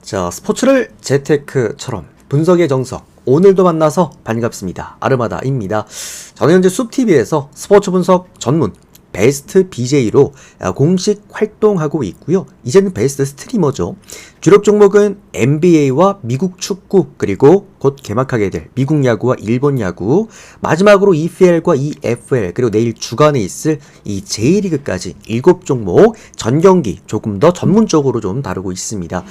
자, 스포츠를 재테크처럼 분석의 정석, 오늘도 만나서 반갑습니다. 아르마다입니다. 저는 현재 숲TV에서 스포츠 분석 전문 베스트 BJ로 공식 활동하고 있고요. 이제는 베스트 스트리머죠. 주력 종목은 NBA와 미국 축구, 그리고 곧 개막하게 될 미국 야구와 일본 야구, 마지막으로 EPL과 EFL, 그리고 내일 주간에 있을 이 J리그까지 7종목 전경기 조금 더 전문적으로 좀 다루고 있습니다.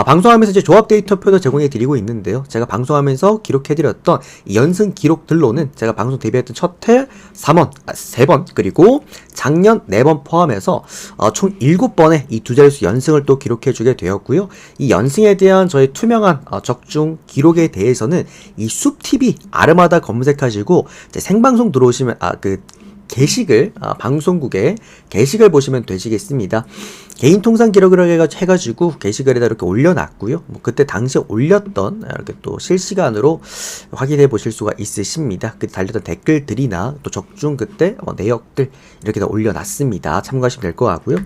방송하면서 이제 조합 데이터표도 제공해 드리고 있는데요. 제가 방송하면서 기록해드렸던 이 연승 기록들로는 제가 방송 데뷔했던 첫해 3번, 그리고 작년 4번 포함해서 총 7번의 이 두 자릿수 연승을 또 기록해주게 되었고요. 이 연승에 대한 저의 투명한 적중 기록에 대해서는 이 숲TV 아르마다 검색하시고 생방송 들어오시면 게시글, 방송국에 게시글 보시면 되시겠습니다. 개인 통상 기록을 해가지고 게시글에다 이렇게 올려놨고요. 그때 당시에 올렸던 이렇게 또 실시간으로 확인해 보실 수가 있으십니다. 그때 달렸던 댓글들이나 또 적중 그때 내역들 이렇게 다 올려놨습니다. 참고하시면 될 것 같고요.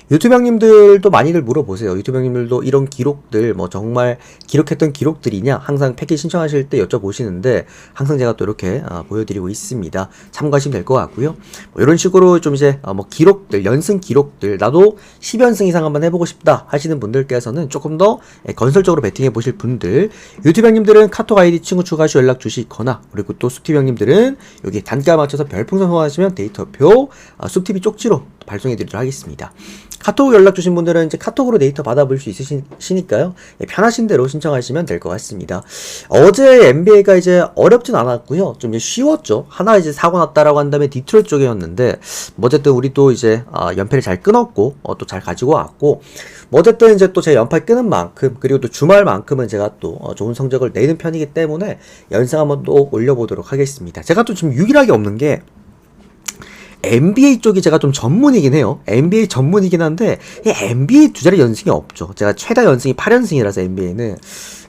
유튜브 형님들도 많이들 물어보세요. 유튜브 형님들도 이런 기록들 정말 기록했던 기록들이냐 항상 패키지 신청하실 때 여쭤보시는데 항상 제가 또 이렇게 보여드리고 있습니다. 참고하시면 될 것 같고요. 이런 식으로 좀 이제 기록들, 연승 기록들, 나도 10연승 이상 한번 해보고 싶다 하시는 분들께서는 조금 더 건설적으로 배팅해 보실 분들, 유튜브 형님들은 카톡 아이디 친구 추가하시고 연락 주시거나, 그리고 또 숲TV 형님들은 여기 단가 맞춰서 별풍선 소환하시면 데이터표 숲TV 쪽지로 발송해 드리도록 하겠습니다. 카톡 연락 주신 분들은 이제 카톡으로 데이터 받아볼 수 있으시니까요. 편하신 대로 신청하시면 될 것 같습니다. 어제 NBA가 이제 어렵진 않았고요. 좀 이제 쉬웠죠. 하나 이제 사고 났다라고 한 다음에 디트로이트 쪽이었는데, 어쨌든 우리 또 이제 연패를 잘 끊었고 또 잘 가지고 왔고, 어쨌든 이제 또 제 연패 끊은 만큼, 그리고 또 주말만큼은 제가 또 좋은 성적을 내는 편이기 때문에 연승 한번 또 올려보도록 하겠습니다. 제가 또 지금 유일하게 없는 게 NBA 쪽이 제가 좀 전문이긴 해요. NBA 전문이긴 한데 NBA 두 자리 연승이 없죠. 제가 최다 연승이 8연승이라서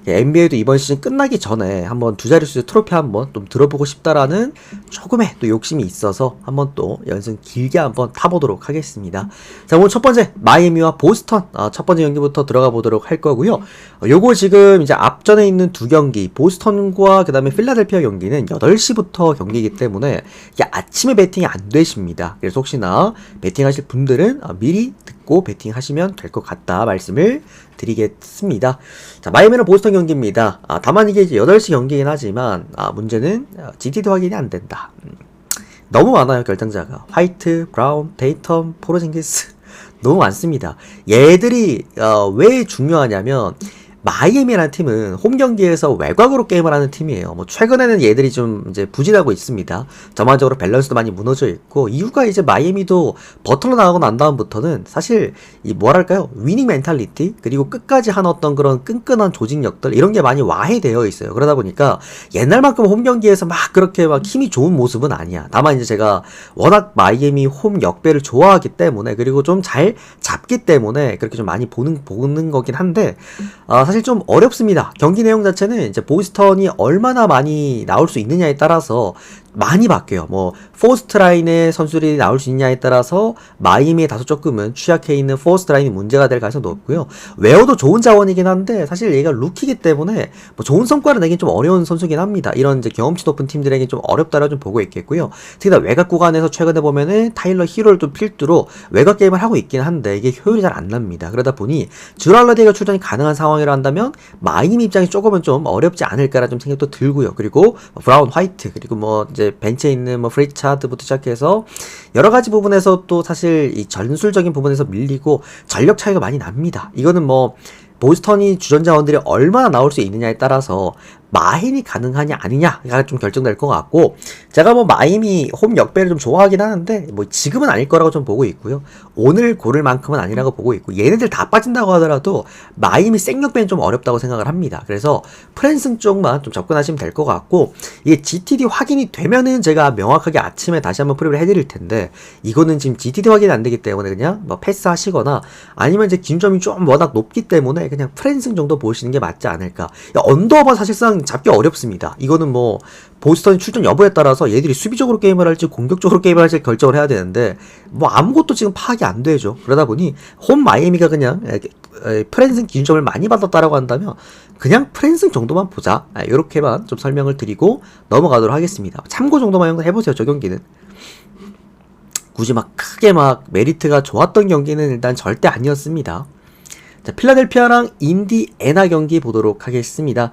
NBA도 이번 시즌 끝나기 전에 한번 두 자릿수 트로피 한번 좀 들어보고 싶다라는 조금의 또 욕심이 있어서 한번 또 연승 길게 한번 타보도록 하겠습니다. 자, 오늘 첫 번째 마이애미와 보스턴 첫 번째 경기부터 들어가 보도록 할 거고요. 요거 지금 이제 앞전에 있는 두 경기, 보스턴과 그 다음에 필라델피아 경기는 8시부터 경기이기 때문에 이게 아침에 배팅이 안 되십니다. 그래서 혹시나 배팅하실 분들은 미리 듣고 배팅하시면 될 것 같다 말씀을 드리겠습니다. 자, 마이애미는 보스턴 경기입니다. 다만 이게 이제 8시 경기이긴 하지만 문제는 GT도 확인이 안 된다. 너무 많아요, 결정자가. 화이트, 브라운, 데이텀, 포르징기스 너무 많습니다. 얘들이 왜 중요하냐면, 마이애미라는 팀은 홈 경기에서 외곽으로 게임을 하는 팀이에요. 최근에는 얘들이 좀 이제 부진하고 있습니다. 전반적으로 밸런스도 많이 무너져 있고, 이유가 이제 마이애미도 버틀러 나가고 난 다음부터는 사실 뭐랄까요, 위닝 멘탈리티, 그리고 끝까지 한 어떤 그런 끈끈한 조직력들, 이런 게 많이 와해되어 있어요. 그러다 보니까 옛날만큼 홈 경기에서 막 그렇게 막 힘이 좋은 모습은 아니야. 다만 이제 제가 워낙 마이애미 홈 역배를 좋아하기 때문에, 그리고 좀 잘 잡기 때문에 그렇게 좀 많이 보는 거긴 한데, 사실 좀 어렵습니다. 경기 내용 자체는 이제 보스턴이 얼마나 많이 나올 수 있느냐에 따라서 많이 바뀌어요. 포스트 라인의 선수들이 나올 수 있냐에 따라서 마이애미의 다소 조금은 취약해 있는 포스트 라인이 문제가 될 가능성이 높고요. 웨어도 좋은 자원이긴 한데 사실 얘가 루키이기 때문에 좋은 성과를 내긴 좀 어려운 선수긴 합니다. 이런 이제 경험치 높은 팀들에게 좀 어렵다라 좀 보고 있겠고요. 특히나 외곽 구간에서 최근에 보면은 타일러 히로를 또 필두로 외곽 게임을 하고 있긴 한데 이게 효율이 잘 안 납니다. 그러다 보니 주랄러디가 출전이 가능한 상황이라 한다면 마이애미 입장이 조금은 좀 어렵지 않을까라 좀 생각도 들고요. 그리고 브라운, 화이트, 그리고 이제 벤치에 있는 프리차드부터 시작해서 여러 가지 부분에서 또 사실 이 전술적인 부분에서 밀리고 전력 차이가 많이 납니다. 이거는 보스턴이 주전 자원들이 얼마나 나올 수 있느냐에 따라서 마인이 가능하냐 아니냐가 좀 결정될 것 같고, 제가 마이애미 홈 역배를 좀 좋아하긴 하는데 지금은 아닐 거라고 좀 보고 있고요. 오늘 고를 만큼은 아니라고 보고 있고, 얘네들 다 빠진다고 하더라도 마이애미 생역배는 좀 어렵다고 생각을 합니다. 그래서 프랜승 쪽만 좀 접근하시면 될 것 같고, 이게 GTD 확인이 되면은 제가 명확하게 아침에 다시 한번 프리뷰를 해드릴 텐데, 있는데 이거는 지금 GTD 확인이 안 되기 때문에 그냥 뭐 패스하시거나 아니면 이제 기준점이 좀 워낙 높기 때문에 그냥 프랜승 정도 보시는 게 맞지 않을까. 언더바 사실상 잡기 어렵습니다. 이거는 뭐 보스턴 출전 여부에 따라서 얘들이 수비적으로 게임을 할지 공격적으로 게임을 할지 결정을 해야 되는데 뭐 아무것도 지금 파악이 안 되죠. 그러다 보니 홈 마이애미가 그냥 프랜승 기준점을 많이 받았다라고 한다면 그냥 프랜승 정도만 보자. 이렇게만 좀 설명을 드리고 넘어가도록 하겠습니다. 참고 정도만 해보세요. 저 경기는 굳이 막 크게 막 메리트가 좋았던 경기는 일단 절대 아니었습니다. 자, 필라델피아랑 인디애나 경기 보도록 하겠습니다.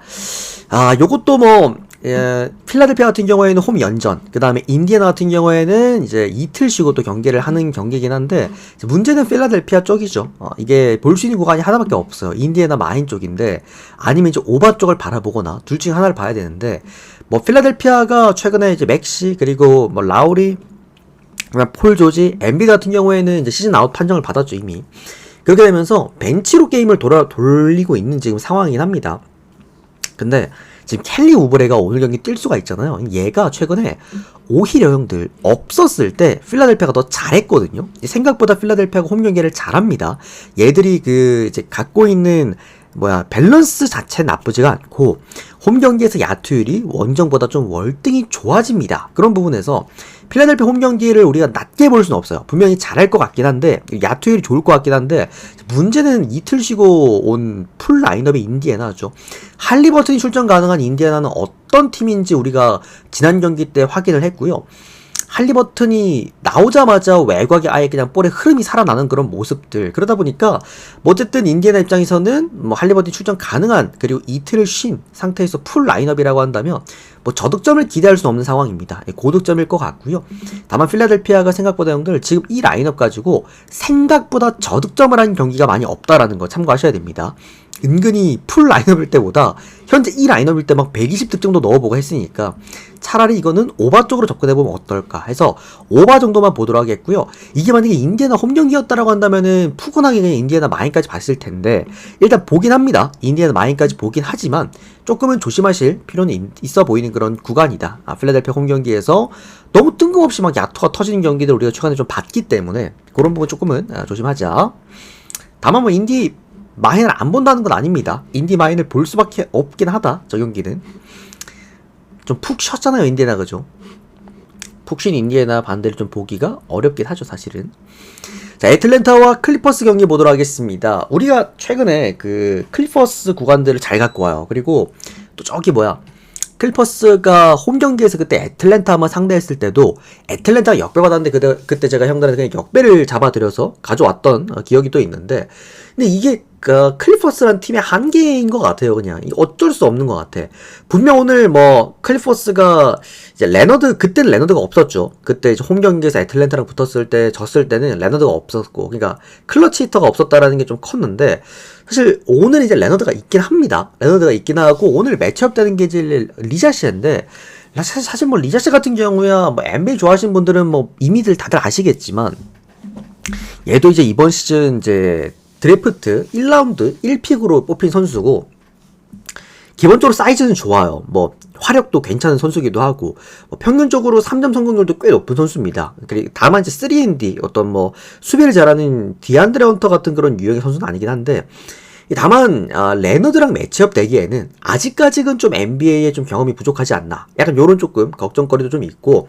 요것도 뭐 필라델피아 같은 경우에는 홈 연전, 그 다음에 인디애나 같은 경우에는 이제 이틀 쉬고 또 경기를 하는 경기긴 한데 문제는 필라델피아 쪽이죠. 이게 볼 수 있는 구간이 하나밖에 없어요. 인디애나 마인 쪽인데 아니면 이제 오바 쪽을 바라보거나 둘 중에 하나를 봐야 되는데 뭐 필라델피아가 최근에 이제 맥시 그리고 뭐 라우리, 폴 조지, 엠비 같은 경우에는 이제 시즌 아웃 판정을 받았죠 이미. 그렇게 되면서 벤치로 게임을 돌리고 있는 지금 상황이긴 합니다. 근데 지금 켈리 우브레가 오늘 경기 뛸 수가 있잖아요. 얘가 최근에 오히려 형들 없었을 때 필라델피아가 더 잘했거든요. 생각보다 필라델피아가 홈 경기를 잘합니다. 얘들이 그 이제 갖고 있는 밸런스 자체 나쁘지가 않고 홈 경기에서 야투율이 원정보다 좀 월등히 좋아집니다. 그런 부분에서 필라델피아 홈 경기를 우리가 낮게 볼 수는 없어요. 분명히 잘할 것 같긴 한데 야투율이 좋을 것 같긴 한데 문제는 이틀 쉬고 온 풀 라인업의 인디애나죠. 할리버튼이 출전 가능한 인디애나는 어떤 팀인지 우리가 지난 경기 때 확인을 했고요. 할리버튼이 나오자마자 외곽에 아예 그냥 볼의 흐름이 살아나는 그런 모습들. 그러다 보니까 뭐 어쨌든 인디애나 입장에서는 뭐 할리버튼이 출전 가능한 그리고 이틀을 쉰 상태에서 풀 라인업이라고 한다면 뭐 저득점을 기대할 수는 없는 상황입니다. 고득점일 것 같고요. 다만 필라델피아가 생각보다 형들 지금 이 라인업 가지고 생각보다 저득점을 하는 경기가 많이 없다라는 거 참고하셔야 됩니다. 은근히 풀 라인업일 때보다 현재 이 라인업일 때 막 120득점도 넣어보고 했으니까 차라리 이거는 오바 쪽으로 접근해보면 어떨까 해서 오바 정도만 보도록 하겠고요. 이게 만약에 인디애나 홈 경기였다라고 한다면은 푸근하게 그냥 인디애나 마인까지 봤을 텐데 일단 보긴 합니다. 인디애나 마인까지 보긴 하지만 조금은 조심하실 필요는 있어 보이는 그런 구간이다. 필라델피아 홈 경기에서 너무 뜬금없이 막 야투가 터지는 경기들 우리가 최근에 좀 봤기 때문에 그런 부분 조금은 조심하자. 다만 뭐 인디 마인을 안 본다는 건 아닙니다. 인디 마인을 볼 수밖에 없긴 하다. 저 경기는 좀 푹 쉬었잖아요 인디애나. 그죠? 푹 쉰 인디애나 반대로 좀 보기가 어렵긴 하죠 사실은. 자, 애틀랜타와 클리퍼스 경기 보도록 하겠습니다. 우리가 최근에 그 클리퍼스 구간들을 잘 갖고 와요. 그리고 또 저기 클리퍼스가 홈 경기에서 그때 애틀랜타만 상대했을 때도 애틀랜타가 역배받았는데 그때 제가 형들한테 그냥 역배를 잡아드려서 가져왔던 기억이 또 있는데 근데 이게 클리퍼스란 팀의 한계인 것 같아요. 그냥 어쩔 수 없는 것 같아. 분명 오늘 뭐 클리퍼스가 이제 그때는 레너드가 없었죠. 그때 이제 홈 경기에서 애틀랜타랑 붙었을 때 졌을 때는 레너드가 없었고 그러니까 클러치 히터가 없었다라는 게 좀 컸는데 사실 오늘 이제 레너드가 있긴 합니다. 레너드가 있긴 하고 오늘 매치업 되는 게 이제 리자시인데 사실 뭐 리자시 같은 경우야 뭐 NBA 좋아하시는 분들은 뭐 이미들 다들 아시겠지만 얘도 이제 이번 시즌 이제 드래프트 1라운드 1픽으로 뽑힌 선수고 기본적으로 사이즈는 좋아요. 뭐 화력도 괜찮은 선수기도 하고 뭐 평균적으로 3점 성공률도 꽤 높은 선수입니다. 그리고 다만 이제 3&D 어떤 뭐 수비를 잘하는 디안드레 헌터 같은 그런 유형의 선수는 아니긴 한데 다만 레너드랑 매치업 되기에는 아직까지는 좀 NBA에 좀 경험이 부족하지 않나 약간 요런 조금 걱정거리도 좀 있고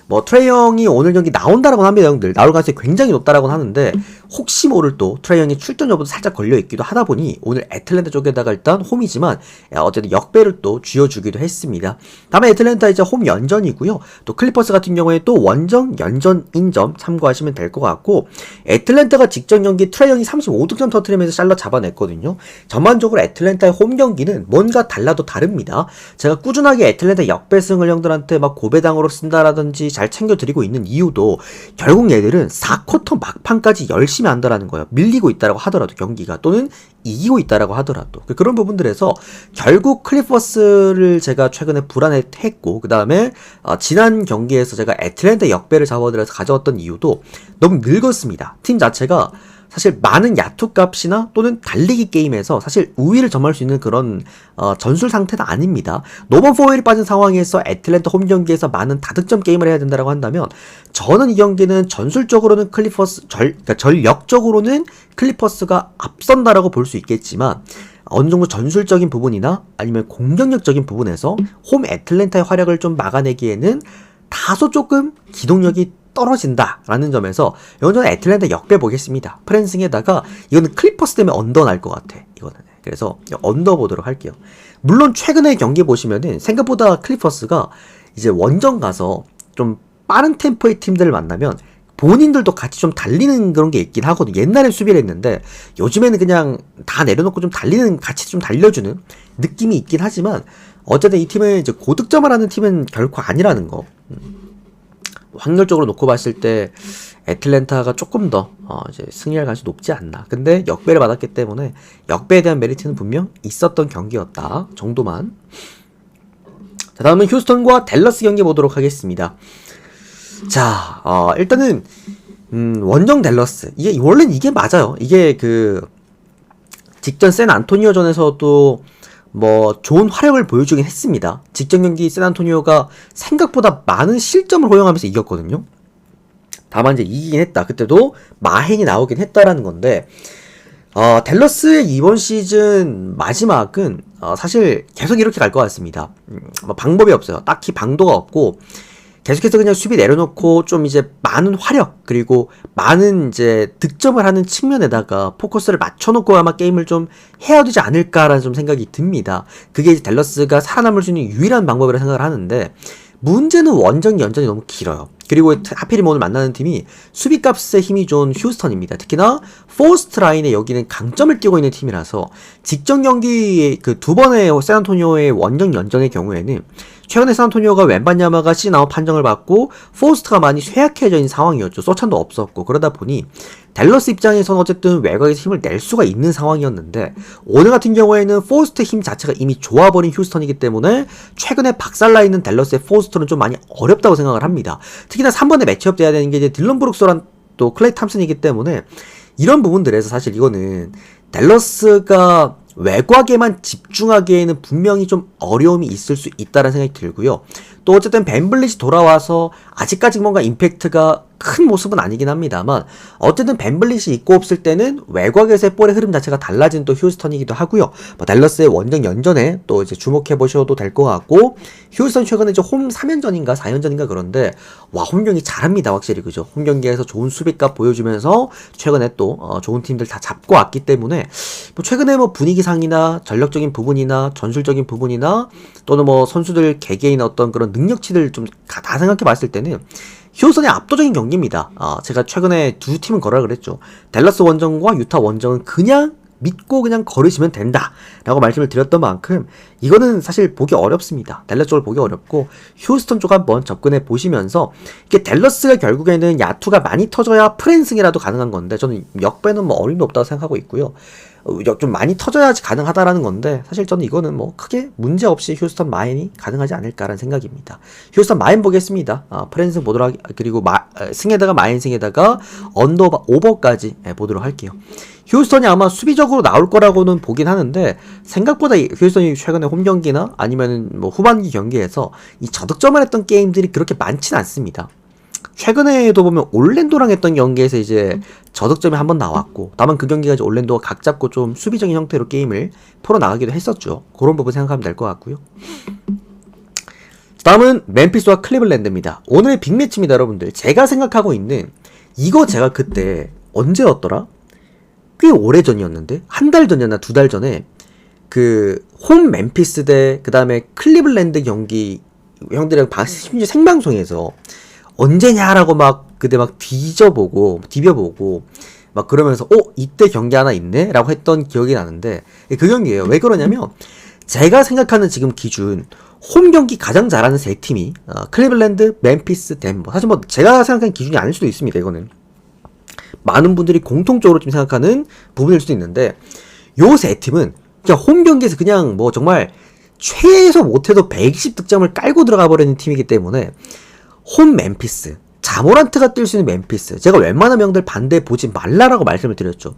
뭐 트레이 형이 오늘 경기 나온다라고 합니다. 형들 나올 가능성이 굉장히 높다라고 하는데 혹시 모를 또 트레이 형이 출전 여부도 살짝 걸려있기도 하다 보니 오늘 애틀랜타 쪽에다가 일단 홈이지만 어쨌든 역배를 또 쥐어주기도 했습니다. 다음에 애틀랜타 이제 홈 연전이고요. 또 클리퍼스 같은 경우에 또 원정 연전인 점 참고하시면 될 것 같고 애틀랜타가 직전 경기 트레이 형이 35득점 터트리면서 샬럿 잡아냈거든요. 전반적으로 애틀랜타의 홈 경기는 뭔가 달라도 다릅니다. 제가 꾸준하게 애틀랜타 역배승을 형들한테 막 고배당으로 쓴다라든지 잘 챙겨드리고 있는 이유도 결국 얘들은 4쿼터 막판까지 열심히 한다라는 거예요. 밀리고 있다라고 하더라도 경기가 또는 이기고 있다라고 하더라도 그런 부분들에서 결국 클리퍼스를 제가 최근에 불안해했고 그 다음에 지난 경기에서 제가 애틀랜타 역배를 잡아들여서 가져왔던 이유도 너무 늙었습니다. 팀 자체가 사실 많은 야투 값이나 또는 달리기 게임에서 사실 우위를 점할 수 있는 그런 전술 상태는 아닙니다. 노번 포웰이 빠진 상황에서 애틀랜타 홈 경기에서 많은 다득점 게임을 해야 된다고 한다면 저는 이 경기는 전술적으로는 그러니까 전력적으로는 클리퍼스가 앞선다라고 볼 수 있겠지만 어느 정도 전술적인 부분이나 아니면 공격력적인 부분에서 홈 애틀랜타의 활약을 좀 막아내기에는 다소 조금 기동력이 떨어진다라는 점에서 이건 저는 애틀랜타 역배 보겠습니다. 프랜승에다가 이거는 클리퍼스 때문에 언더 날 것 같아. 이거는. 그래서 언더 보도록 할게요. 물론 최근에 경기 보시면은 생각보다 클리퍼스가 이제 원정 가서 좀 빠른 템포의 팀들을 만나면 본인들도 같이 좀 달리는 그런 게 있긴 하거든요. 옛날엔 수비를 했는데 요즘에는 그냥 다 내려놓고 좀 달리는, 같이 좀 달려주는 느낌이 있긴 하지만 어쨌든 이 팀은 이제 고득점을 하는 팀은 결코 아니라는 거. 확률적으로 놓고 봤을 때 애틀랜타가 조금 더 이제 승리할 가능성이 높지 않나. 근데 역배를 받았기 때문에 역배에 대한 메리트는 분명 있었던 경기였다 정도만. 자, 다음은 휴스턴과 댈러스 경기 보도록 하겠습니다. 자, 일단은 원정 댈러스, 이게 원래는 이게 맞아요. 이게 그 직전 샌안토니오전에서도 뭐 좋은 활약을 보여주긴 했습니다. 직전 경기 샌안토니오가 생각보다 많은 실점을 허용하면서 이겼거든요. 다만 이제 이기긴 했다. 그때도 마행이 나오긴 했다라는 건데, 댈러스의 이번 시즌 마지막은 사실 계속 이렇게 갈 것 같습니다. 뭐 방법이 없어요. 딱히 방도가 없고 계속해서 그냥 수비 내려놓고 좀 이제 많은 화력 그리고 많은 이제 득점을 하는 측면에다가 포커스를 맞춰놓고 아마 게임을 좀 해야 되지 않을까라는 좀 생각이 듭니다. 그게 이제 댈러스가 살아남을 수 있는 유일한 방법이라 생각을 하는데, 문제는 원정 연전이 너무 길어요. 그리고 하필이면 오늘 만나는 팀이 수비값에 힘이 좋은 휴스턴입니다. 특히나 포스트 라인에 여기는 강점을 띄고 있는 팀이라서 직전 경기 그 두 번의 샌안토니오의 원정 연전의 경우에는 최근에 샌안토니오가 웬바냐마가 시즌아웃 판정을 받고 포스트가 많이 쇠약해져 있는 상황이었죠. 소찬도 없었고. 그러다 보니 댈러스 입장에서는 어쨌든 외곽에서 힘을 낼 수가 있는 상황이었는데, 오늘 같은 경우에는 포스트의 힘 자체가 이미 좋아버린 휴스턴이기 때문에 최근에 박살나 있는 댈러스의 포스트는 좀 많이 어렵다고 생각을 합니다. 특히나 3번에 매치업 돼야 되는 게 이제 딜런 브룩스랑 또 클레이 탐슨이기 때문에 이런 부분들에서 사실 이거는 댈러스가 외곽에만 집중하기에는 분명히 좀 어려움이 있을 수 있다는 생각이 들고요. 또 어쨌든 벤블릿이 돌아와서 아직까지 뭔가 임팩트가 큰 모습은 아니긴 합니다만, 어쨌든 벤블릿이 있고 없을 때는 외곽에서의 볼의 흐름 자체가 달라진 또 휴스턴이기도 하고요. 뭐 댈러스의 원정 연전에 또 이제 주목해 보셔도 될 것 같고, 휴스턴 최근에 이제 홈 3연전인가 4연전인가 그런데 와, 홈 경기 잘합니다. 확실히. 그죠? 홈 경기에서 좋은 수비값 보여주면서 최근에 또 좋은 팀들 다 잡고 왔기 때문에 뭐 최근에 뭐 분위기상이나 전력적인 부분이나 전술적인 부분이나 또는 뭐 선수들 개개인 어떤 그런 능력치들 좀 다 생각해 봤을 때는 휴스턴의 압도적인 경기입니다. 제가 최근에 두 팀은 거라 그랬죠. 댈러스 원정과 유타 원정은 그냥 믿고 그냥 걸으시면 된다 라고 말씀을 드렸던 만큼 이거는 사실 보기 어렵습니다. 댈러스 쪽을 보기 어렵고 휴스턴 쪽 한번 접근해 보시면서, 이게 댈러스가 결국에는 야투가 많이 터져야 프랜승이라도 가능한 건데, 저는 역배는 뭐 어림도 없다고 생각하고 있고요. 좀 많이 터져야지 가능하다라는 건데, 사실 저는 이거는 뭐 크게 문제 없이 휴스턴 마인이 가능하지 않을까라는 생각입니다. 휴스턴 마인 보겠습니다. 프랜승 보도록 그리고 승에다가 마인 승에다가 언더 오버까지 보도록 할게요. 휴스턴이 아마 수비적으로 나올 거라고는 보긴 하는데, 생각보다 휴스턴이 최근에 홈 경기나 아니면 뭐 후반기 경기에서 이 저득점을 했던 게임들이 그렇게 많지는 않습니다. 최근에도 보면 올랜도랑 했던 경기에서 이제 저득점이 한번 나왔고, 다만 그 경기가 이제 올랜도가 각 잡고 좀 수비적인 형태로 게임을 풀어나가기도 했었죠. 그런 부분 생각하면 될 것 같고요. 다음은 멤피스와 클리블랜드입니다. 오늘의 빅매치입니다, 여러분들. 제가 생각하고 있는 이거, 제가 그때 언제였더라? 꽤 오래전이었는데, 한 달 전이었나 두 달 전에 그 홈 멤피스 대 그 다음에 클리블랜드 경기 형들이랑 심지어 생방송에서 언제냐라고 막 그때 막 디벼보고 막 그러면서 이때 경기 하나 있네? 라고 했던 기억이 나는데, 그 경기예요. 왜 그러냐면 제가 생각하는 지금 기준 홈 경기 가장 잘하는 세 팀이 클리블랜드, 멤피스, 덴버. 사실 뭐 제가 생각하는 기준이 아닐 수도 있습니다. 이거는 많은 분들이 공통적으로 좀 생각하는 부분일 수도 있는데, 요 세 팀은 그냥 홈 경기에서 그냥 뭐 정말 최소 못해도 120득점을 깔고 들어가 버리는 팀이기 때문에 홈 멤피스 자모란트가 뛸 수 있는 멤피스. 제가 웬만한 명들 반대 보지 말라라고 말씀을 드렸죠.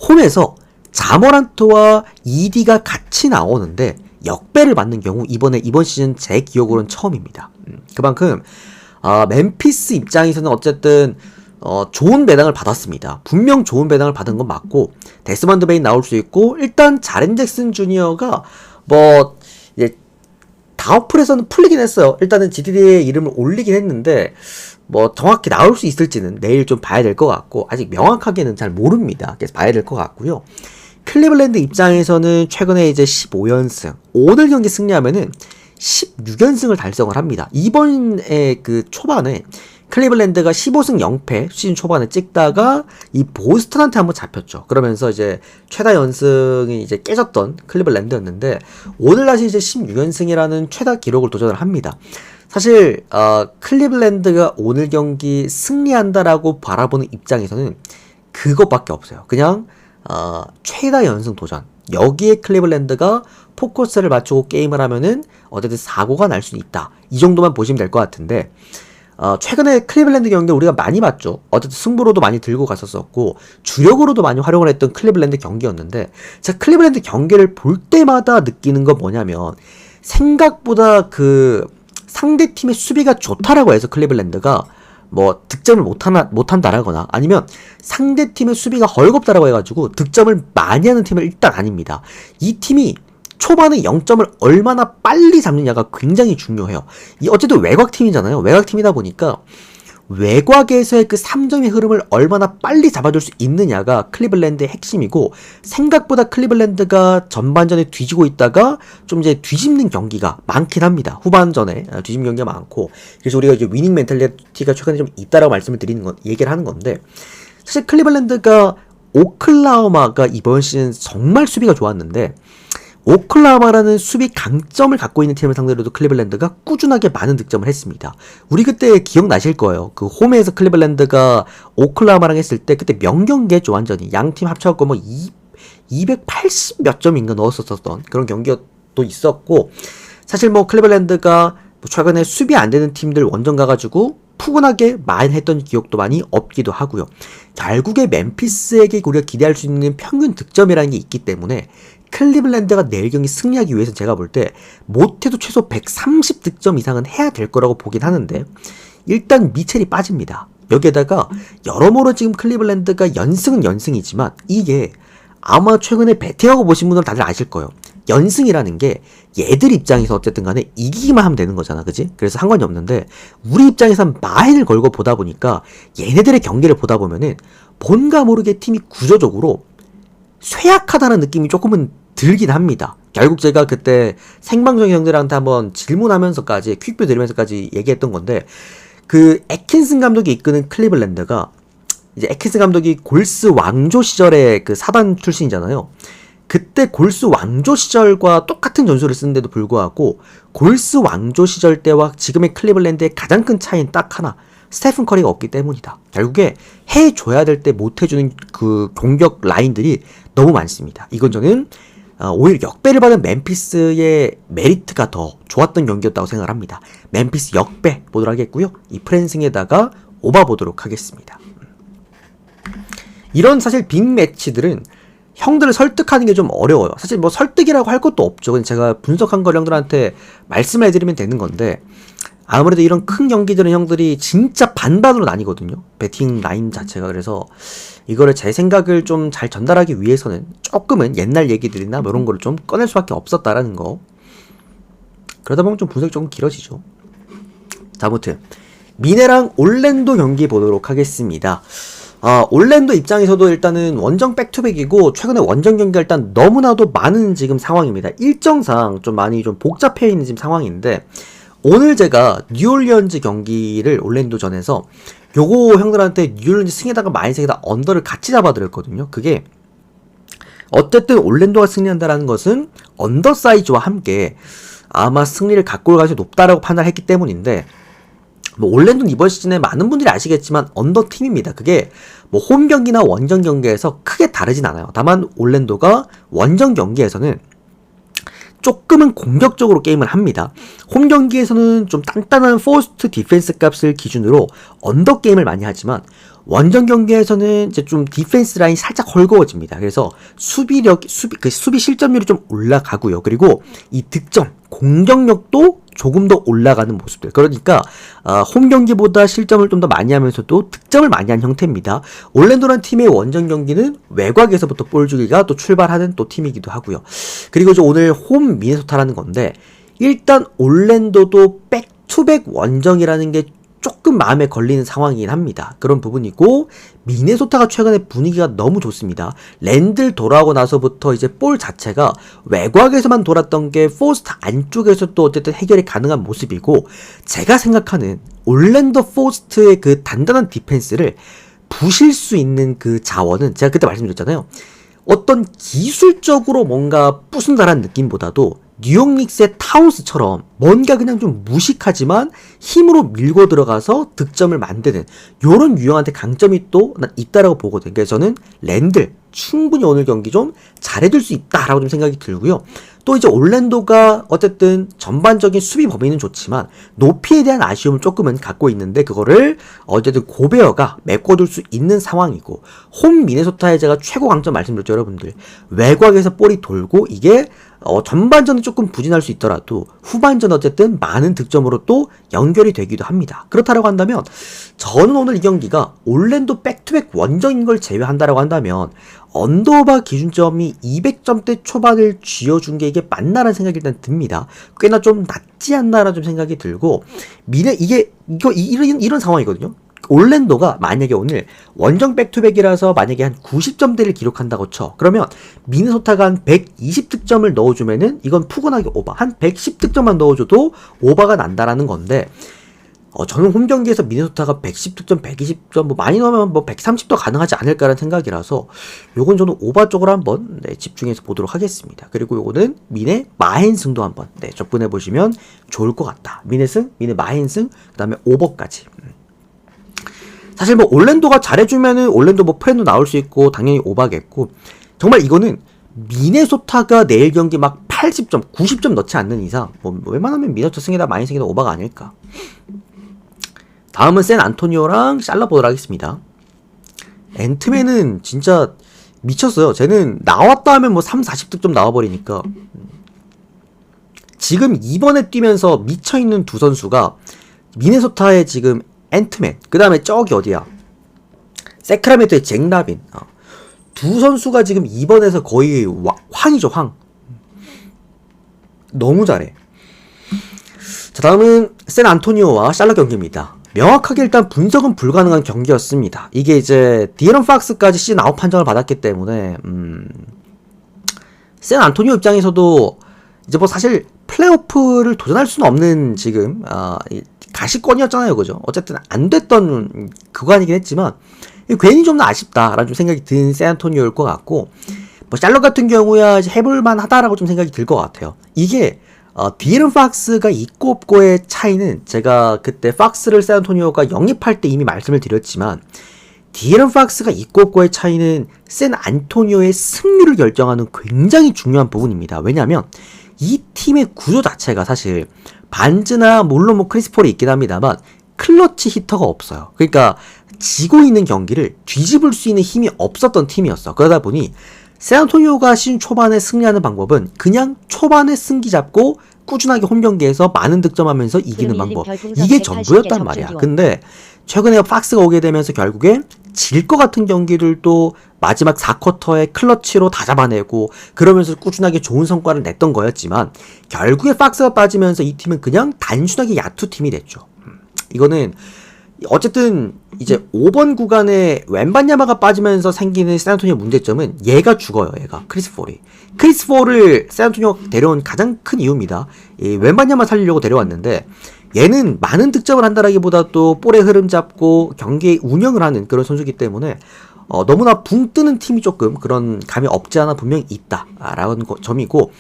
홈에서 자모란트와 ED가 같이 나오는데 역배를 맞는 경우 이번 시즌 제 기억으로는 처음입니다. 그만큼 멤피스 입장에서는 어쨌든 좋은 배당을 받았습니다. 분명 좋은 배당을 받은 건 맞고 데스먼드 베인 나올 수 있고 일단 자렌 잭슨 주니어가 뭐 이제 다운풀에서는 풀리긴 했어요. 일단은 GTD의 이름을 올리긴 했는데 뭐 정확히 나올 수 있을지는 내일 좀 봐야 될 것 같고 아직 명확하게는 잘 모릅니다. 그래서 봐야 될 것 같고요. 클리블랜드 입장에서는 최근에 이제 15연승 오늘 경기 승리하면은 16연승을 달성을 합니다. 이번에 그 초반에 클리블랜드가 15승 0패 시즌 초반에 찍다가 이 보스턴한테 한번 잡혔죠. 그러면서 이제 최다 연승이 이제 깨졌던 클리블랜드였는데 오늘 다시 이제 16연승이라는 최다 기록을 도전을 합니다. 사실 클리블랜드가 오늘 경기 승리한다라고 바라보는 입장에서는 그것밖에 없어요. 그냥 최다 연승 도전. 여기에 클리블랜드가 포커스를 맞추고 게임을 하면은 어쨌든 사고가 날 수 있다. 이 정도만 보시면 될 것 같은데 최근에 클리블랜드 경기를 우리가 많이 봤죠. 어쨌든 승부로도 많이 들고 갔었었고 주력으로도 많이 활용을 했던 클리블랜드 경기였는데 제가 클리블랜드 경기를 볼 때마다 느끼는 건 뭐냐면 생각보다 그 상대팀의 수비가 좋다라고 해서 클리블랜드가 뭐 득점을 못한다라거나 아니면 상대팀의 수비가 헐겁다라고 해가지고 득점을 많이 하는 팀은 일단 아닙니다. 이 팀이 초반에 0점을 얼마나 빨리 잡느냐가 굉장히 중요해요. 어쨌든 외곽팀이잖아요. 외곽팀이다 보니까 외곽에서의 그 3점의 흐름을 얼마나 빨리 잡아줄 수 있느냐가 클리블랜드의 핵심이고 생각보다 클리블랜드가 전반전에 뒤지고 있다가 좀 이제 뒤집는 경기가 많긴 합니다. 후반전에 뒤집는 경기가 많고 그래서 우리가 이제 위닝 멘탈리티가 최근에 좀 있다라고 말씀을 드리는 건 얘기를 하는 건데 사실 클리블랜드가 오클라호마가 이번 시즌 정말 수비가 좋았는데 오클라호마라는 수비 강점을 갖고 있는 팀을 상대로도 클리블랜드가 꾸준하게 많은 득점을 했습니다. 우리 그때 기억나실 거예요. 그 홈에서 클리블랜드가 오클라호마랑 했을 때 그때 명경기했죠. 완전히 양팀 합쳐갖고 뭐 280 몇 점인가 넣었었던 그런 경기도 있었고 사실 뭐 클리블랜드가 최근에 수비 안 되는 팀들 원정 가가지고 푸근하게 많이 했던 기억도 많이 없기도 하고요. 결국에 멤피스에게 우리가 기대할 수 있는 평균 득점이라는 게 있기 때문에 클리블랜드가 내일 경기 승리하기 위해서 제가 볼 때 못해도 최소 130 득점 이상은 해야 될 거라고 보긴 하는데 일단 미첼이 빠집니다. 여기에다가 여러모로 지금 클리블랜드가 연승은 연승이지만 이게 아마 최근에 베팅하고 보신 분들은 다들 아실 거예요. 연승이라는 게 얘들 입장에서 어쨌든 간에 이기기만 하면 되는 거잖아. 그지? 그래서 상관이 없는데 우리 입장에선 마인을 걸고 보다 보니까 얘네들의 경기를 보다 보면은 뭔가 모르게 팀이 구조적으로 쇠약하다는 느낌이 조금은 들긴 합니다. 결국 제가 그때 생방송 형들한테 한번 질문하면서까지 퀵뷰 드리면서까지 얘기했던 건데 그 애킨슨 감독이 이끄는 클리블랜드가 이제 애킨슨 감독이 골스 왕조 시절의 그 사단 출신이잖아요. 그때 골스 왕조 시절과 똑같은 전술을 쓰는데도 불구하고 골스 왕조 시절 때와 지금의 클리블랜드의 가장 큰 차이는 딱 하나. 스테픈 커리가 없기 때문이다. 결국에 해줘야 될 때 못해주는 그 공격 라인들이 너무 많습니다. 이건 저는 오히려 역배를 받은 멤피스의 메리트가 더 좋았던 경기였다고 생각을 합니다. 멤피스 역배 보도록 하겠고요. 이 프랜승에다가 오바 보도록 하겠습니다. 이런 사실 빅매치들은 형들을 설득하는 게 좀 어려워요. 사실 뭐 설득이라고 할 것도 없죠. 그냥 제가 분석한 걸 형들한테 말씀을 해드리면 되는 건데 아무래도 이런 큰 경기들은 형들이 진짜 반반으로 나뉘거든요. 배팅 라인 자체가. 그래서 이거를 제 생각을 좀 잘 전달하기 위해서는 조금은 옛날 얘기들이나 뭐 이런 거를 좀 꺼낼 수밖에 없었다라는 거. 그러다 보면 좀 분석이 조금 길어지죠. 자, 아무튼 미네랑 올랜도 경기 보도록 하겠습니다. 올랜도 입장에서도 일단은 원정 백투백이고 최근에 원정 경기가 일단 너무나도 많은 지금 상황입니다. 일정상 좀 많이 좀 복잡해 있는 지금 상황인데 오늘 제가 뉴올리언즈 경기를 올랜도 전에서 요거 형들한테 뉴올리언즈 승에다가 마이너스에다 언더를 같이 잡아드렸거든요. 그게 어쨌든 올랜도가 승리한다라는 것은 언더 사이즈와 함께 아마 승리를 갖고 올 가능성이 높다라고 판단했기 때문인데 뭐 올랜도는 이번 시즌에 많은 분들이 아시겠지만 언더 팀입니다. 그게 뭐 홈 경기나 원정 경기에서 크게 다르진 않아요. 다만 올랜도가 원정 경기에서는 조금은 공격적으로 게임을 합니다. 홈 경기에서는 좀 단단한 포스트 디펜스 값을 기준으로 언더 게임을 많이 하지만 원정 경기에서는 이제 좀 디펜스 라인이 살짝 헐거워집니다. 그래서 수비 실점률이 좀 올라가고요. 그리고 이 득점, 공격력도 조금 더 올라가는 모습들. 그러니까 홈 경기보다 실점을 좀 더 많이 하면서도 득점을 많이 한 형태입니다. 올랜도라는 팀의 원정 경기는 외곽에서부터 볼 주기가 또 출발하는 또 팀이기도 하고요. 그리고 오늘 홈 미네소타라는 건데 일단 올랜도도 백투백 원정이라는 게 조금 마음에 걸리는 상황이긴 합니다. 그런 부분이고 미네소타가 최근에 분위기가 너무 좋습니다. 랜들 돌아오고 나서부터 이제 볼 자체가 외곽에서만 돌았던 게 포스트 안쪽에서 또 어쨌든 해결이 가능한 모습이고 제가 생각하는 올랜도 포스트의 그 단단한 디펜스를 부실 수 있는 그 자원은 제가 그때 말씀드렸잖아요. 어떤 기술적으로 뭔가 부순다라는 느낌보다도 뉴욕 닉스의 타운스처럼 뭔가 그냥 좀 무식하지만 힘으로 밀고 들어가서 득점을 만드는 요런 유형한테 강점이 또 있다라고 보거든요. 그래서 저는 랜들 충분히 오늘 경기 좀 잘해줄 수 있다라고 좀 생각이 들고요. 또 이제 올랜도가 어쨌든 전반적인 수비 범위는 좋지만 높이에 대한 아쉬움을 조금은 갖고 있는데 그거를 어쨌든 고베어가 메꿔줄 수 있는 상황이고 홈 미네소타의 제가 최고 강점 말씀드렸죠 여러분들. 외곽에서 볼이 돌고 이게 전반전은 조금 부진할 수 있더라도 후반전 어쨌든 많은 득점으로 또 연결이 되기도 합니다. 그렇다라고 한다면 저는 오늘 이 경기가 올랜도 백투백 원정인 걸 제외한다라고 한다면 언더바 기준점이 200점대 초반을 쥐어준 게 이게 맞나라는 생각이 일단 듭니다. 꽤나 좀 낮지 않나라는 좀 생각이 들고 이런 상황이거든요. 올랜도가 만약에 오늘 원정 백투백이라서 만약에 한 90점대를 기록한다고 쳐. 그러면 미네소타가 한 120득점을 넣어주면은 이건 푸근하게 오바. 한 110득점만 넣어줘도 오바가 난다라는 건데 저는 홈 경기에서 미네소타가 110득점, 120점, 많이 넣으면 130도 가능하지 않을까라는 생각이라서 요건 저는 오바 쪽으로 한번 집중해서 보도록 하겠습니다. 그리고 요거는 민의 마헨승도 한번 접근해 보시면 좋을 것 같다. 민의승, 민의 마헨승, 그 다음에 오버까지. 사실 올랜도가 잘해주면은 올랜도 프렌도 나올 수 있고 당연히 오바겠고 정말 이거는 미네소타가 내일 경기 80점, 90점 넣지 않는 이상 웬만하면 미네소타 승이다 많이 승이다 오바가 아닐까. 다음은 샌 안토니오랑 샬럿 보도록 하겠습니다. 앤트맨은 진짜 미쳤어요. 쟤는 나왔다 하면 3, 40득점 나와버리니까 지금 이번에 뛰면서 미쳐있는 두 선수가 미네소타의 지금 앤트맨, 그 다음에 저기 어디야 세크라멘토의 잭 라빈 두 선수가 지금 이번에서 거의 황이죠. 황. 너무 잘해. 자, 다음은 샌 안토니오와 샬럿 경기입니다. 명확하게 일단 분석은 불가능한 경기였습니다. 이게 이제 디에런 팍스까지 시즌 아웃 판정을 받았기 때문에 샌 안토니오 입장에서도 이제 사실 플레이오프를 도전할 수는 없는 지금 가시권이었잖아요, 그죠? 어쨌든 안 됐던 구간이긴 했지만 괜히 좀 아쉽다라는 좀 생각이 든 샌안토니오일 것 같고 샬럿 같은 경우야 해볼만 하다라고 좀 생각이 들 것 같아요. 이게 디에런 팍스가 있고 없고의 차이는 제가 그때 팍스를 샌안토니오가 영입할 때 이미 말씀을 드렸지만 디에런 팍스가 있고 없고의 차이는 샌안토니오의 승률을 결정하는 굉장히 중요한 부분입니다. 왜냐하면 이 팀의 구조 자체가 사실 반즈나 물론 크리스 폴이 있긴 합니다만 클러치 히터가 없어요. 그러니까 지고 있는 경기를 뒤집을 수 있는 힘이 없었던 팀이었어. 그러다 보니 샌안토니오가 시즌 초반에 승리하는 방법은 그냥 초반에 승기 잡고 꾸준하게 홈 경기에서 많은 득점하면서 이기는 방법. 이게 전부였단 말이야. 근데 최근에 팍스가 오게 되면서 결국에 질 것 같은 경기들도 마지막 4쿼터에 클러치로 다 잡아내고 그러면서 꾸준하게 좋은 성과를 냈던 거였지만 결국에 팍스가 빠지면서 이 팀은 그냥 단순하게 야투 팀이 됐죠. 이거는 어쨌든 이제 5번 구간에 웬반야마가 빠지면서 생기는 샌안토니오 문제점은 얘가 죽어요. 얘가 크리스 폴을 샌안토니오가 데려온 가장 큰 이유입니다. 이 웬반야마 살리려고 데려왔는데 얘는 많은 득점을 한다라기보다도 볼의 흐름 잡고 경기 운영을 하는 그런 선수이기 때문에 너무나 붕 뜨는 팀이 조금 그런 감이 없지 않아 분명히 있다라는 점이고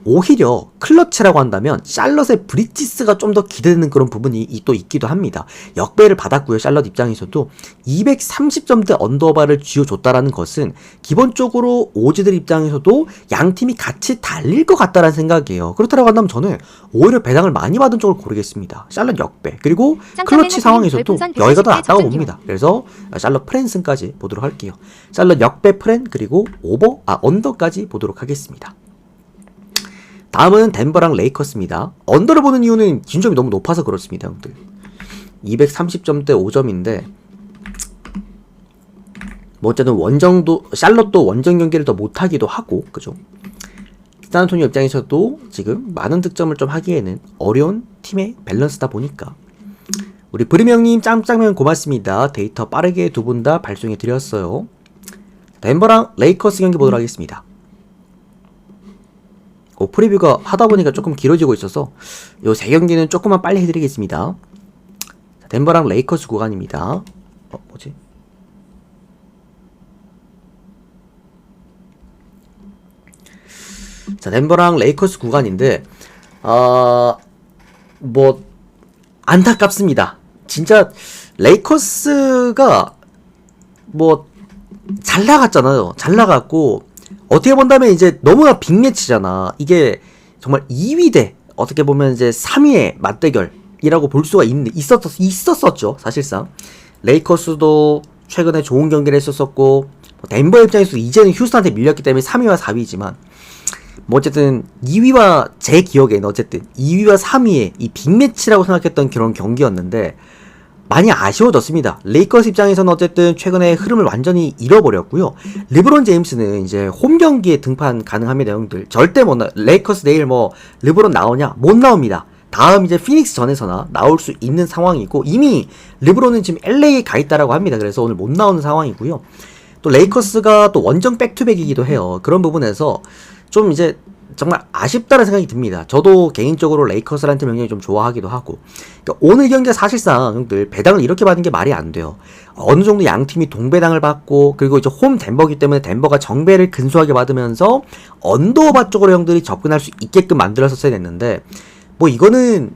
오히려 클러치라고 한다면 샬럿의 브리지스가 좀 더 기대되는 그런 부분이 또 있기도 합니다. 역배를 받았고요. 샬럿 입장에서도 230점대 언더바를 쥐어줬다라는 것은 기본적으로 오지들 입장에서도 양 팀이 같이 달릴 것 같다라는 생각이에요. 그렇다고 한다면 저는 오히려 배당을 많이 받은 쪽을 고르겠습니다. 샬럿 역배, 그리고 클러치 상황에서도 여기가 더 낫다고 봅니다. 그래서 샬럿 프랜슨까지 보도록 할게요. 샬럿 역배 프랜, 그리고 언더까지 보도록 하겠습니다. 다음은 덴버랑 레이커스입니다. 언더를 보는 이유는 기준점이 너무 높아서 그렇습니다, 형들. 230점대 5점인데 뭐 어쨌든 샬럿도 원정 경기를 더 못하기도 하고, 그죠? 샌안토니오 입장에서도 지금 많은 득점을 좀 하기에는 어려운 팀의 밸런스다 보니까 우리 브림 형님 짱짱면 고맙습니다. 데이터 빠르게 두 분 다 발송해 드렸어요. 덴버랑 레이커스 경기 보도록 하겠습니다. 프리뷰가 하다 보니까 조금 길어지고 있어서 요 세 경기는 조금만 빨리 해드리겠습니다. 덴버랑 레이커스 구간입니다. 뭐지? 자, 덴버랑 레이커스 구간인데 뭐 안타깝습니다. 진짜 레이커스가 뭐 잘 나갔잖아요. 잘 나갔고 어떻게 본다면 이제 너무나 빅매치잖아. 이게 정말 2위 대 어떻게 보면 이제 3위의 맞대결이라고 볼 수가 있었었죠. 사실상 레이커스도 최근에 좋은 경기를 했었었고, 덴버 입장에서 이제는 휴스턴한테 밀렸기 때문에 3위와 4위지만 뭐 어쨌든 2위와 제 기억에는 어쨌든 2위와 3위의 이 빅매치라고 생각했던 그런 경기였는데 많이 아쉬워졌습니다. 레이커스 입장에서는 어쨌든 최근에 흐름을 완전히 잃어버렸고요. 르브론 제임스는 이제 홈 경기에 등판 가능합니다, 형들. 절대 못 레이커스 내일 뭐 르브론 나오냐? 못 나옵니다. 다음 이제 피닉스 전에서나 나올 수 있는 상황이고, 이미 르브론은 지금 LA에 가 있다라고 합니다. 그래서 오늘 못 나오는 상황이고요. 또 레이커스가 또 원정 백투백이기도 해요. 그런 부분에서 좀 이제 정말 아쉽다는 생각이 듭니다. 저도 개인적으로 레이커스라는 팀 굉장히 좀 좋아하기도 하고, 그러니까 오늘 경기가 사실상 형들 배당을 이렇게 받는 게 말이 안 돼요. 어느 정도 양 팀이 동배당을 받고, 그리고 이제 홈 덴버기 때문에 덴버가 정배를 근소하게 받으면서 언더오바 쪽으로 형들이 접근할 수 있게끔 만들었었어야 됐는데, 뭐 이거는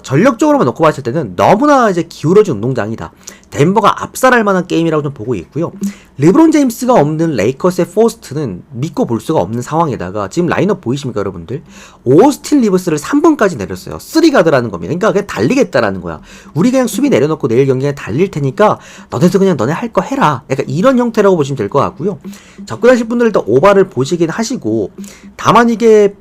전력적으로만 놓고 봤을 때는 너무나 이제 기울어진 운동장이다. 덴버가 압살할 만한 게임이라고 좀 보고 있고요. 르브론 제임스가 없는 레이커스의 포스트는 믿고 볼 수가 없는 상황에다가 지금 라인업 보이십니까, 여러분들? 오스틴 리브스를 3번까지 내렸어요. 3가드라는 겁니다. 그러니까 그냥 달리겠다라는 거야. 우리 그냥 수비 내려놓고 내일 경기 그냥 달릴 테니까 너네도 그냥 너네 할 거 해라. 약간 이런 형태라고 보시면 될 것 같고요. 접근하실 분들도 오바를 보시긴 하시고, 다만 이게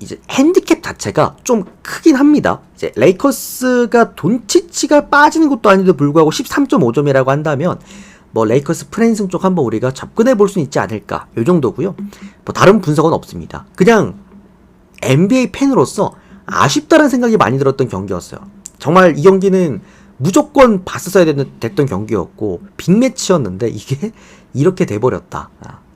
이제 핸디캡 자체가 좀 크긴 합니다. 이제 레이커스가 돈치치가 빠지는 것도 아닌데도 불구하고 13.5점이라고 한다면 뭐 레이커스 프랜승 쪽 한번 우리가 접근해 볼 수 있지 않을까, 요 정도고요. 뭐 다른 분석은 없습니다. 그냥 NBA 팬으로서 아쉽다는 생각이 많이 들었던 경기였어요. 정말 이 경기는 무조건 봤었어야 됐던 경기였고 빅매치였는데 이게 이렇게 돼버렸다.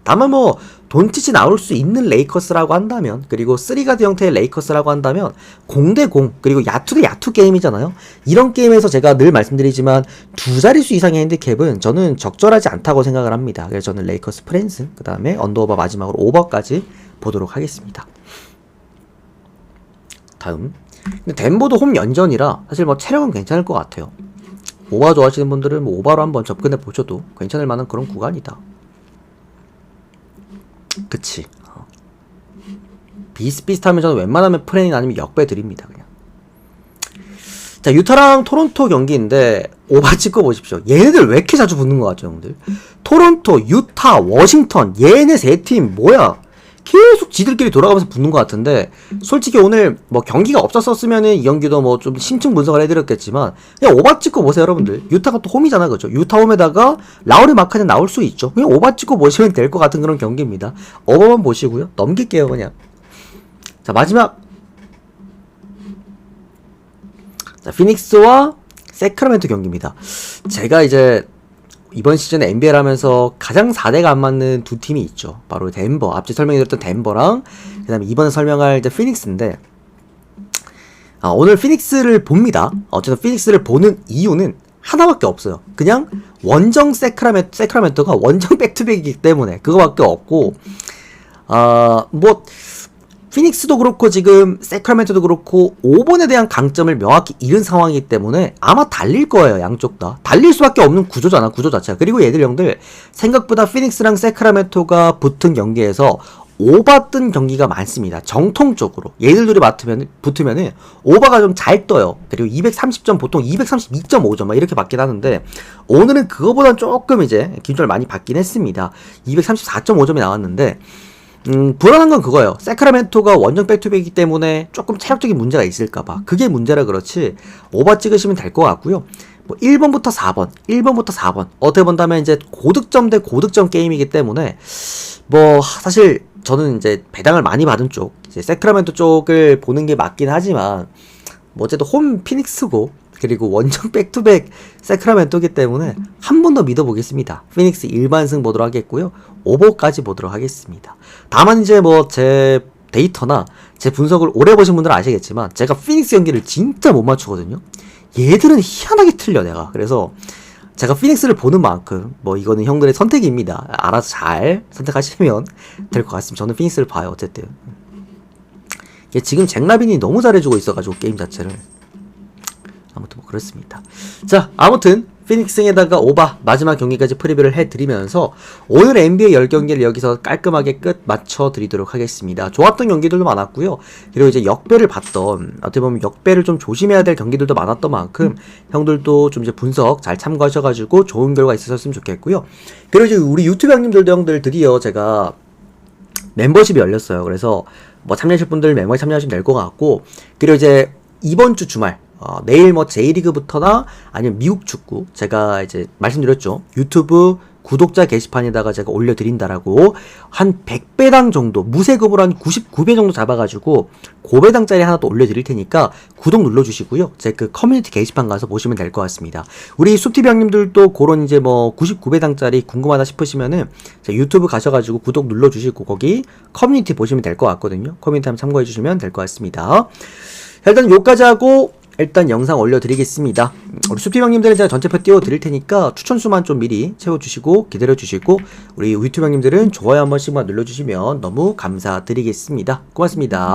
다만 뭐 돈치치 나올 수 있는 레이커스라고 한다면, 그리고 3가드 형태의 레이커스라고 한다면 0대0 그리고 야투 대 야투 게임이잖아요. 이런 게임에서 제가 늘 말씀드리지만 두 자릿수 이상의 핸디캡은 저는 적절하지 않다고 생각을 합니다. 그래서 저는 레이커스 프랜슨, 그 다음에 언더오버 마지막으로 오버까지 보도록 하겠습니다. 다음, 근데 덴버도 홈 연전이라 사실 뭐 체력은 괜찮을 것 같아요. 오버 좋아하시는 분들은 뭐 오버로 한번 접근해 보셔도 괜찮을 만한 그런 구간이다. 그치. 비슷비슷하면 저는 웬만하면 프랜이 아니면 역배 드립니다, 그냥. 자, 유타랑 토론토 경기인데 오바 찍고 보십시오. 얘네들 왜 이렇게 자주 붙는 것 같죠, 형들? 토론토, 유타, 워싱턴, 얘네 세 팀 뭐야? 계속 지들끼리 돌아가면서 붙는 것 같은데, 솔직히 오늘 뭐 경기가 없었으면은 이 경기도 뭐 좀 심층 분석을 해드렸겠지만 그냥 오바 찍고 보세요, 여러분들. 유타가 또 홈이잖아, 그죠? 유타 홈에다가 라우리 마카는 나올 수 있죠. 그냥 오바 찍고 보시면 될 것 같은 그런 경기입니다. 오버만 보시고요, 넘길게요, 그냥. 자, 마지막, 자, 피닉스와 세크라멘토 경기입니다. 제가 이제 이번 시즌에 NBA를 하면서 가장 4대가 안 맞는 두 팀이 있죠. 바로 덴버, 앞서 설명해드렸던 덴버랑 그 다음에 이번에 설명할 이제 피닉스인데, 오늘 피닉스를 봅니다. 어쨌든 피닉스를 보는 이유는 하나밖에 없어요. 그냥 원정 세크라멘토가 원정 백투백이기 때문에 그거밖에 없고, 뭐 피닉스도 그렇고 지금 세크라멘토도 그렇고 5번에 대한 강점을 명확히 잃은 상황이기 때문에 아마 달릴 거예요. 양쪽 다 달릴 수밖에 없는 구조잖아, 구조 자체가. 그리고 얘들 형들 생각보다 피닉스랑 세크라멘토가 붙은 경기에서 오바 뜬 경기가 많습니다. 정통적으로 얘들 둘이 붙으면은 오바가 좀 잘 떠요. 그리고 230점 보통 232.5점 막 이렇게 받긴 하는데 오늘은 그거보단 조금 이제 기준을 많이 받긴 했습니다. 234.5점이 나왔는데 불안한 건 그거예요. 세크라멘토가 원정 백투백이기 때문에 조금 체력적인 문제가 있을까봐. 그게 문제라 그렇지, 오바 찍으시면 될 것 같고요. 뭐 1번부터 4번. 어떻게 본다면 이제 고득점 대 고득점 게임이기 때문에, 뭐, 사실, 저는 이제 배당을 많이 받은 쪽, 이제 세크라멘토 쪽을 보는 게 맞긴 하지만, 뭐, 어쨌든 홈 피닉스고, 그리고 원정 백투백 세크라멘토기 때문에 한 번 더 믿어보겠습니다. 피닉스 일반승 보도록 하겠고요. 오버까지 보도록 하겠습니다. 다만 이제 뭐 제 데이터나 제 분석을 오래 보신 분들은 아시겠지만 제가 피닉스 연기를 진짜 못 맞추거든요. 얘들은 희한하게 틀려 내가. 그래서 제가 피닉스를 보는 만큼 뭐 이거는 형들의 선택입니다. 알아서 잘 선택하시면 될 것 같습니다. 저는 피닉스를 봐요. 어쨌든 지금 잭라빈이 너무 잘해주고 있어가지고 게임 자체를. 아무튼 뭐 그렇습니다. 자, 아무튼 피닉스에다가 오바 마지막 경기까지 프리뷰를 해드리면서 오늘 NBA 10경기를 여기서 깔끔하게 끝 맞춰드리도록 하겠습니다. 좋았던 경기들도 많았고요. 그리고 이제 역배를 봤던, 어떻게 보면 역배를 좀 조심해야 될 경기들도 많았던 만큼 형들도 좀 이제 분석 잘 참고하셔가지고 좋은 결과 있으셨으면 좋겠고요. 그리고 이제 우리 유튜브 형님들도 형들 드디어 제가 멤버십이 열렸어요. 그래서 뭐 참여하실 분들 멤버에 참여하시면 될 것 같고, 그리고 이제 이번 주 주말 내일 뭐 J리그부터나 아니면 미국 축구 제가 이제 말씀드렸죠. 유튜브 구독자 게시판에다가 제가 올려드린다라고 한 100배당 정도 무세급으로 한 99배 정도 잡아가지고 고배당짜리 하나 또 올려드릴 테니까 구독 눌러주시고요. 제 그 커뮤니티 게시판 가서 보시면 될 것 같습니다. 우리 숲TV 형님들도 그런 이제 뭐 99배당짜리 궁금하다 싶으시면은 제 유튜브 가셔가지고 구독 눌러주시고 거기 커뮤니티 보시면 될 것 같거든요. 커뮤니티 한번 참고해주시면 될 것 같습니다. 자, 일단 요까지 하고 일단 영상 올려드리겠습니다. 우리 숲TV 형님들은 제가 전체표 띄워드릴 테니까 추천수만 좀 미리 채워주시고 기다려주시고 우리 유튜브 형님들은 좋아요 한 번씩만 눌러주시면 너무 감사드리겠습니다. 고맙습니다.